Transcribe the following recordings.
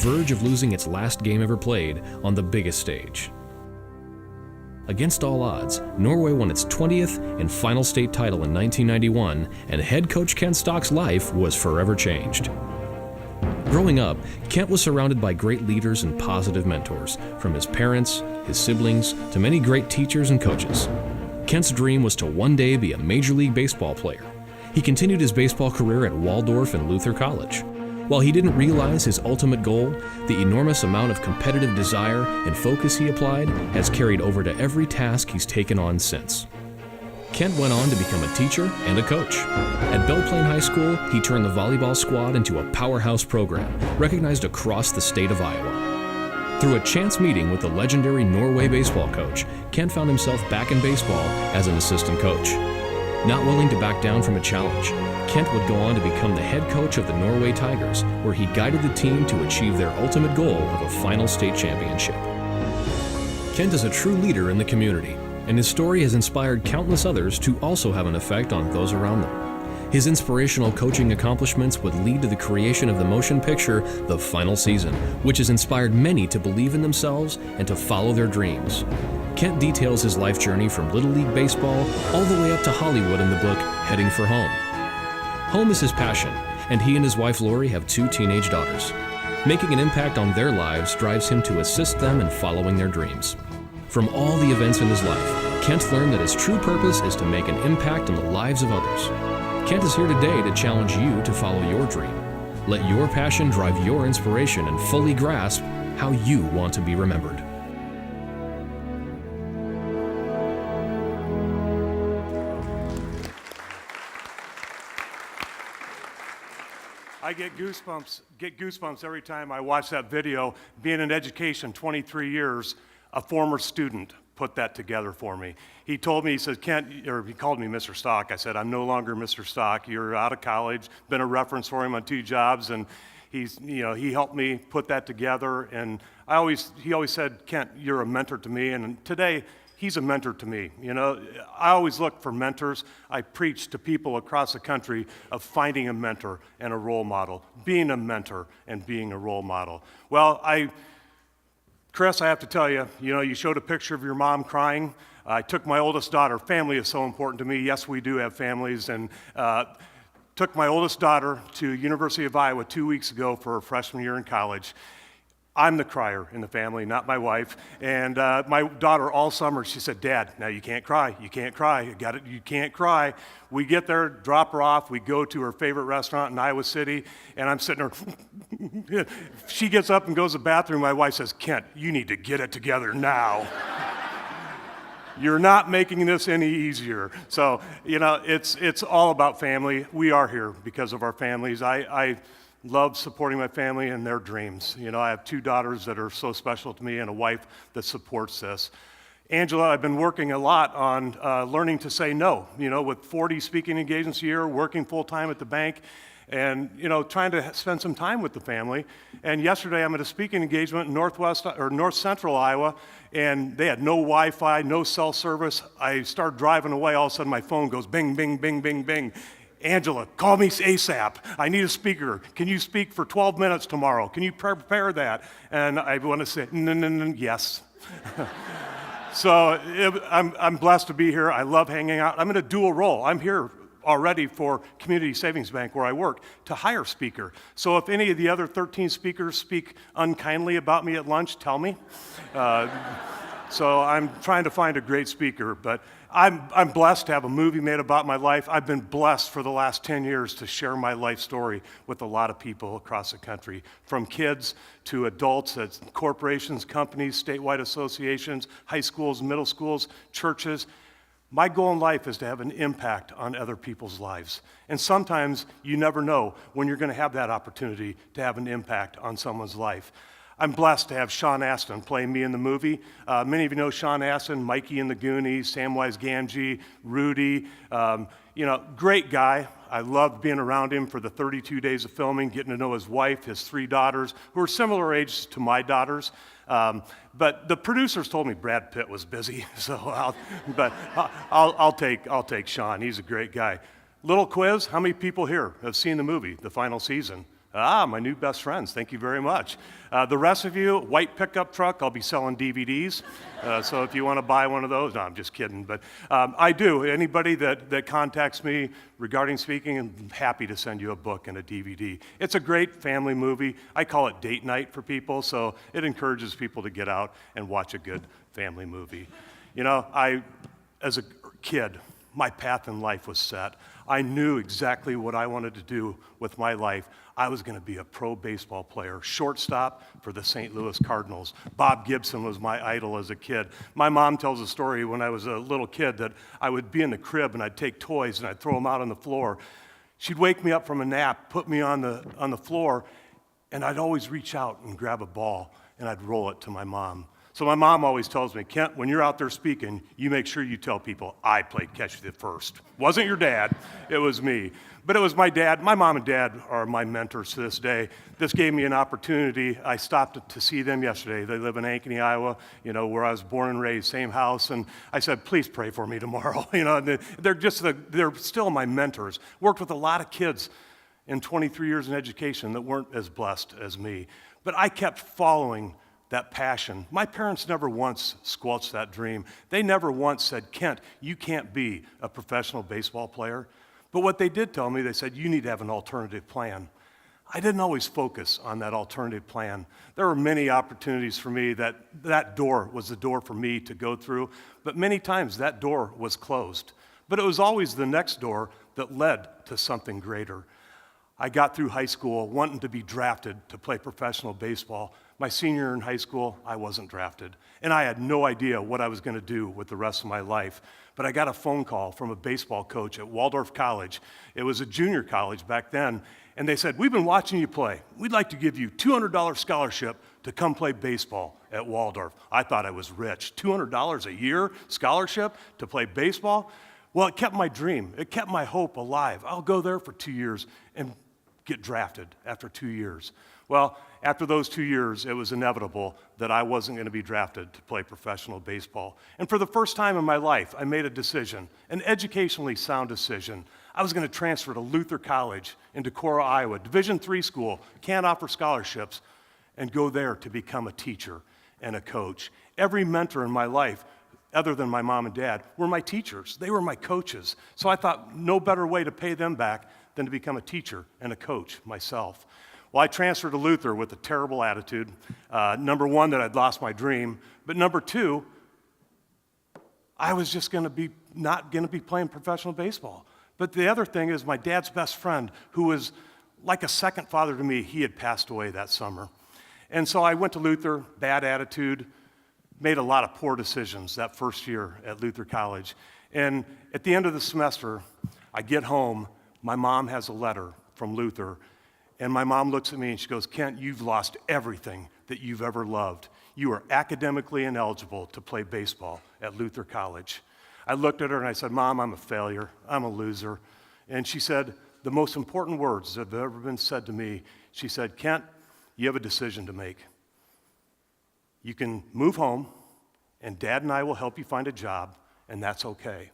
verge of losing its last game ever played on the biggest stage. Against all odds, Norway won its 20th and final state title in 1991, and head coach Kent Stock's life was forever changed. Growing up, Kent was surrounded by great leaders and positive mentors, from his parents, his siblings, to many great teachers and coaches. Kent's dream was to one day be a Major League Baseball player. He continued his baseball career at Waldorf and Luther College. While he didn't realize his ultimate goal, the enormous amount of competitive desire and focus he applied has carried over to every task he's taken on since. Kent went on to become a teacher and a coach. At Belle Plaine High School, he turned the volleyball squad into a powerhouse program, recognized across the state of Iowa. Through a chance meeting with the legendary Norway baseball coach, Kent found himself back in baseball as an assistant coach. Not willing to back down from a challenge, Kent would go on to become the head coach of the Norway Tigers, where he guided the team to achieve their ultimate goal of a final state championship. Kent is a true leader in the community, and his story has inspired countless others to also have an effect on those around them. His inspirational coaching accomplishments would lead to the creation of the motion picture The Final Season, which has inspired many to believe in themselves and to follow their dreams. Kent details his life journey from Little League Baseball all the way up to Hollywood in the book Heading for Home. Home is his passion, and he and his wife Lori have 2 teenage daughters. Making an impact on their lives drives him to assist them in following their dreams. From all the events in his life, Kent learned that his true purpose is to make an impact on the lives of others. Kent is here today to challenge you to follow your dream. Let your passion drive your inspiration and fully grasp how you want to be remembered. I get goosebumps every time I watch that video. Being in education 23 years, a former student put that together for me. He told me, he said, Kent, or he called me Mr. Stock. I said, I'm no longer Mr. Stock. You're out of college. Been a reference for him on 2 jobs, and he helped me put that together. And he always said, Kent, you're a mentor to me. And today, he's a mentor to me. I always look for mentors. I preach to people across the country of finding a mentor and a role model, being a mentor and being a role model. Well, Chris, I have to tell you, you showed a picture of your mom crying. I took my oldest daughter. Family is so important to me. Yes, we do have families. And took my oldest daughter to University of Iowa 2 weeks ago for her freshman year in college. I'm the crier in the family, not my wife. And my daughter all summer, she said, Dad, now you can't cry. You can't cry. You got it. You can't cry. We get there, drop her off. We go to her favorite restaurant in Iowa City, and I'm sitting there. She gets up and goes to the bathroom. My wife says, Kent, you need to get it together now. You're not making this any easier. So, it's all about family. We are here because of our families. I love supporting my family and their dreams. I have 2 daughters that are so special to me and a wife that supports this. Angela, I've been working a lot on learning to say no, with 40 speaking engagements a year, working full-time at the bank, and, trying to spend some time with the family. And yesterday I'm at a speaking engagement in north central Iowa, and they had no Wi-Fi, no cell service. I started driving away, all of a sudden my phone goes bing, bing, bing, bing, bing. Angela, call me ASAP. I need a speaker. Can you speak for 12 minutes tomorrow? Can you prepare that? And I want to say, yes. So I'm blessed to be here. I love hanging out. I'm in a dual role. I'm here already for Community Savings Bank, where I work, to hire a speaker. So if any of the other 13 speakers speak unkindly about me at lunch, tell me. So I'm trying to find a great speaker, but I'm blessed to have a movie made about my life. I've been blessed for the last 10 years to share my life story with a lot of people across the country, from kids to adults at corporations, companies, statewide associations, high schools, middle schools, churches. My goal in life is to have an impact on other people's lives. And sometimes you never know when you're going to have that opportunity to have an impact on someone's life. I'm blessed to have Sean Astin play me in the movie. Many of you know Sean Astin, Mikey in the Goonies, Samwise Gamgee, Rudy. Great guy. I loved being around him for the 32 days of filming, getting to know his wife, his 3 daughters, who are similar age to my daughters. But the producers told me Brad Pitt was busy, so I'll take Sean. He's a great guy. Little quiz: how many people here have seen the movie, The Final Season? Ah, my new best friends, thank you very much. The rest of you, white pickup truck, I'll be selling DVDs. So if you want to buy one of those, no, I'm just kidding. But I do. Anybody that contacts me regarding speaking, I'm happy to send you a book and a DVD. It's a great family movie. I call it date night for people, so it encourages people to get out and watch a good family movie. You know, as a kid, my path in life was set. I knew exactly what I wanted to do with my life. I was going to be a pro baseball player, shortstop for the St. Louis Cardinals. Bob Gibson was my idol as a kid. My mom tells a story when I was a little kid that I would be in the crib and I'd take toys and I'd throw them out on the floor. She'd wake me up from a nap, put me on the floor, and I'd always reach out and grab a ball and I'd roll it to my mom. So my mom always tells me, Kent, when you're out there speaking, you make sure you tell people, I played catch the first. Wasn't your dad, it was me. But it was my dad. My mom and dad are my mentors to this day. This gave me an opportunity. I stopped to see them yesterday. They live in Ankeny, Iowa, you know, where I was born and raised, same house. And I said, please pray for me tomorrow. You know, they're still my mentors. Worked with a lot of kids in 23 years in education that weren't as blessed as me. But I kept following that passion. My parents never once squelched that dream. They never once said, Kent, you can't be a professional baseball player. But what they did tell me, they said, you need to have an alternative plan. I didn't always focus on that alternative plan. There were many opportunities for me that door was the door for me to go through, but many times that door was closed. But it was always the next door that led to something greater. I got through high school wanting to be drafted to play professional baseball. My senior year in high school, I wasn't drafted. And I had no idea what I was going to do with the rest of my life. But I got a phone call from a baseball coach at Waldorf College. It was a junior college back then. And they said, we've been watching you play. We'd like to give you $200 scholarship to come play baseball at Waldorf. I thought I was rich. $200 a year scholarship to play baseball? Well, it kept my dream. It kept my hope alive. I'll go there for 2 years and get drafted after 2 years. Well, after those 2 years, it was inevitable that I wasn't going to be drafted to play professional baseball. And for the first time in my life, I made a decision, an educationally sound decision. I was going to transfer to Luther College in Decorah, Iowa, Division III school, can't offer scholarships, and go there to become a teacher and a coach. Every mentor in my life, other than my mom and dad, were my teachers. They were my coaches. So I thought no better way to pay them back than to become a teacher and a coach myself. Well, I transferred to Luther with a terrible attitude. Number one, that I'd lost my dream. But number two, I was just not going to be playing professional baseball. But the other thing is my dad's best friend, who was like a second father to me, he had passed away that summer. And so I went to Luther, bad attitude, made a lot of poor decisions that first year at Luther College. And at the end of the semester, I get home, my mom has a letter from Luther, and my mom looks at me and she goes, Kent, you've lost everything that you've ever loved. You are academically ineligible to play baseball at Luther College. I looked at her and I said, Mom, I'm a failure. I'm a loser. And she said, the most important words that have ever been said to me, she said, Kent, you have a decision to make. You can move home and Dad and I will help you find a job, and that's okay.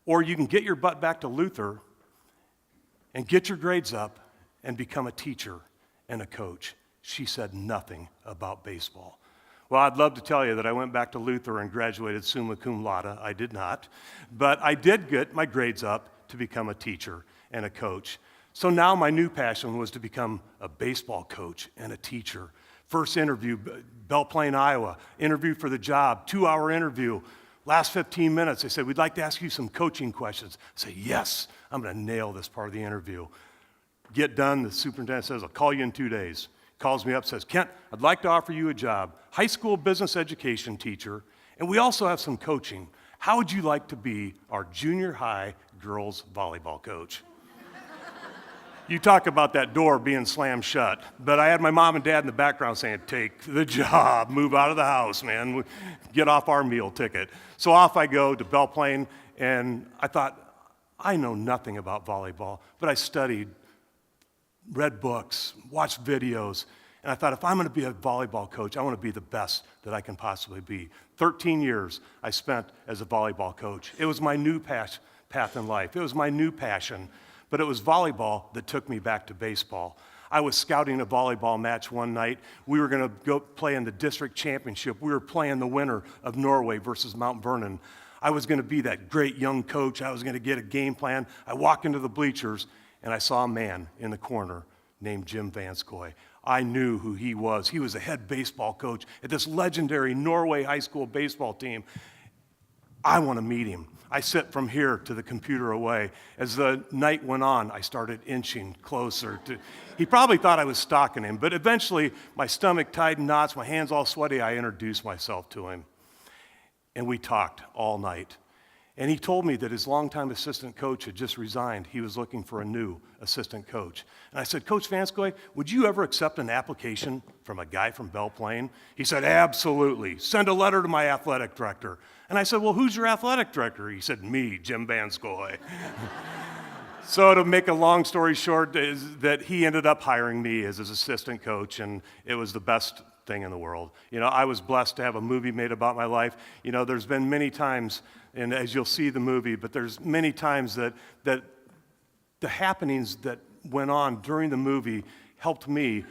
Or you can get your butt back to Luther and get your grades up and become a teacher and a coach. She said nothing about baseball. Well, I'd love to tell you that I went back to Luther and graduated summa cum laude. I did not. But I did get my grades up to become a teacher and a coach. So now my new passion was to become a baseball coach and a teacher. First interview, Belle Plaine, Iowa. Interview for the job, 2-hour interview. Last 15 minutes, they said, we'd like to ask you some coaching questions. I said, yes, I'm going to nail this part of the interview. Get done, the superintendent says, I'll call you in 2 days. Calls me up, says, Kent, I'd like to offer you a job, high school business education teacher, and we also have some coaching. How would you like to be our junior high girls volleyball coach? You talk about that door being slammed shut, but I had my mom and dad in the background saying, take the job, move out of the house, man, get off our meal ticket. So off I go to Belle Plaine, and I thought, I know nothing about volleyball, but I studied, read books, watched videos, and I thought, if I'm going to be a volleyball coach, I want to be the best that I can possibly be. 13 years I spent as a volleyball coach. It was my new path in life. It was my new passion, but it was volleyball that took me back to baseball. I was scouting a volleyball match one night. We were going to go play in the district championship. We were playing the winner of Norway versus Mount Vernon. I was going to be that great young coach. I was going to get a game plan. I walked into the bleachers, and I saw a man in the corner named Jim Vanskoy. I knew who he was. He was the head baseball coach at this legendary Norway high school baseball team. I want to meet him. I sit from here to the computer away. As the night went on, I started inching closer to. He probably thought I was stalking him, but eventually my stomach tied in knots, my hands all sweaty, I introduced myself to him. And we talked all night. And he told me that his longtime assistant coach had just resigned. He was looking for a new assistant coach. And I said, Coach Vanskoy, would you ever accept an application from a guy from Belle Plaine? He said, absolutely. Send a letter to my athletic director. And I said, well, who's your athletic director? He said, me, Jim Vanskoy. So to make a long story short, is that he ended up hiring me as his assistant coach, and it was the best thing in the world. You know, I was blessed to have a movie made about my life. You know, there's been many times, and as you'll see the movie, but there's many times that the happenings that went on during the movie helped me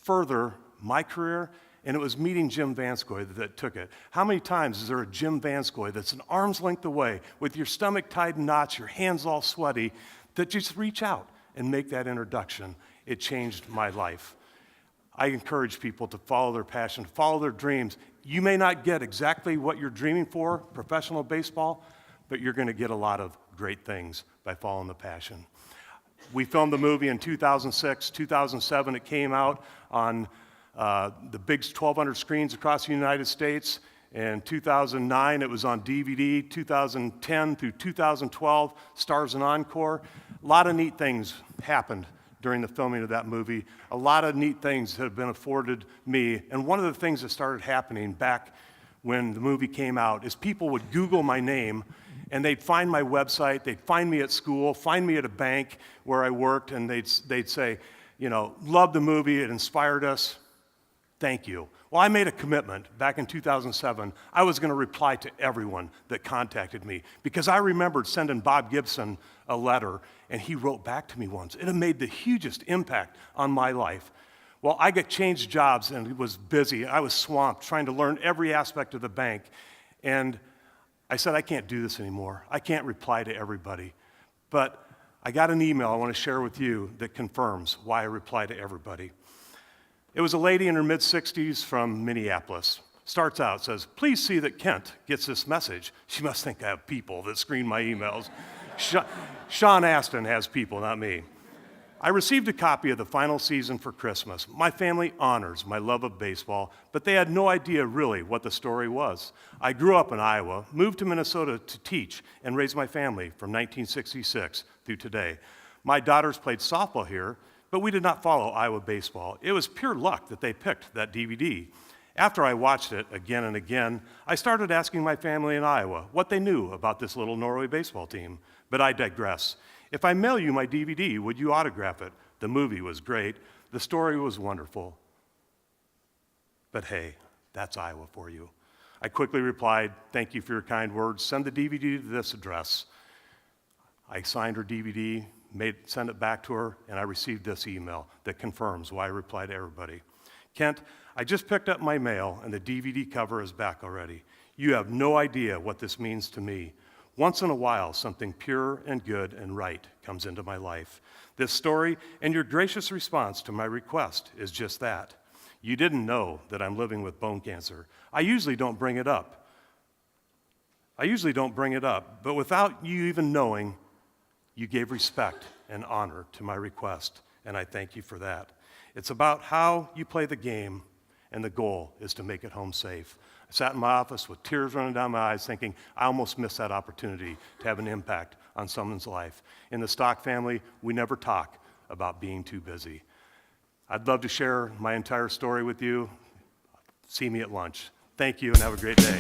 further my career, and it was meeting Jim Vanskoy that took it. How many times is there a Jim Vanskoy that's an arm's length away with your stomach tied in knots, your hands all sweaty, that just reach out and make that introduction? It changed my life. I encourage people to follow their passion, follow their dreams. You may not get exactly what you're dreaming for, professional baseball, but you're going to get a lot of great things by following the passion. We filmed the movie in 2006, 2007. It came out on the big 1,200 screens across the United States. In 2009, it was on DVD. 2010 through 2012, Stars and Encore. A lot of neat things happened during the filming of that movie. A lot of neat things have been afforded me. And one of the things that started happening back when the movie came out is people would Google my name, and they'd find my website, they'd find me at school, find me at a bank where I worked, and they'd say, you know, love the movie, it inspired us, thank you. Well, I made a commitment back in 2007. I was going to reply to everyone that contacted me because I remembered sending Bob Gibson a letter, and he wrote back to me once. It had made the hugest impact on my life. Well, I got changed jobs and was busy. I was swamped trying to learn every aspect of the bank. And I said, I can't do this anymore. I can't reply to everybody. But I got an email I want to share with you that confirms why I reply to everybody. It was a lady in her mid-60s from Minneapolis. Starts out, says, please see that Kent gets this message. She must think I have people that screen my emails. Sean Astin has people, not me. I received a copy of the final season for Christmas. My family honors my love of baseball, but they had no idea really what the story was. I grew up in Iowa, moved to Minnesota to teach and raise my family from 1966 through today. My daughters played softball here, but we did not follow Iowa baseball. It was pure luck that they picked that DVD. After I watched it again and again, I started asking my family in Iowa what they knew about this little Norway baseball team. But I digress. If I mail you my DVD, would you autograph it? The movie was great. The story was wonderful. But hey, that's Iowa for you. I quickly replied, thank you for your kind words. Send the DVD to this address. I signed her DVD, sent it back to her, and I received this email that confirms why I reply to everybody. Kent, I just picked up my mail, and the DVD cover is back already. You have no idea what this means to me. Once in a while, something pure and good and right comes into my life. This story and your gracious response to my request is just that. You didn't know that I'm living with bone cancer. I usually don't bring it up. But without you even knowing, you gave respect and honor to my request, and I thank you for that. It's about how you play the game, and the goal is to make it home safe. I sat in my office with tears running down my eyes thinking, I almost missed that opportunity to have an impact on someone's life. In the Stock family, we never talk about being too busy. I'd love to share my entire story with you. See me at lunch. Thank you and have a great day.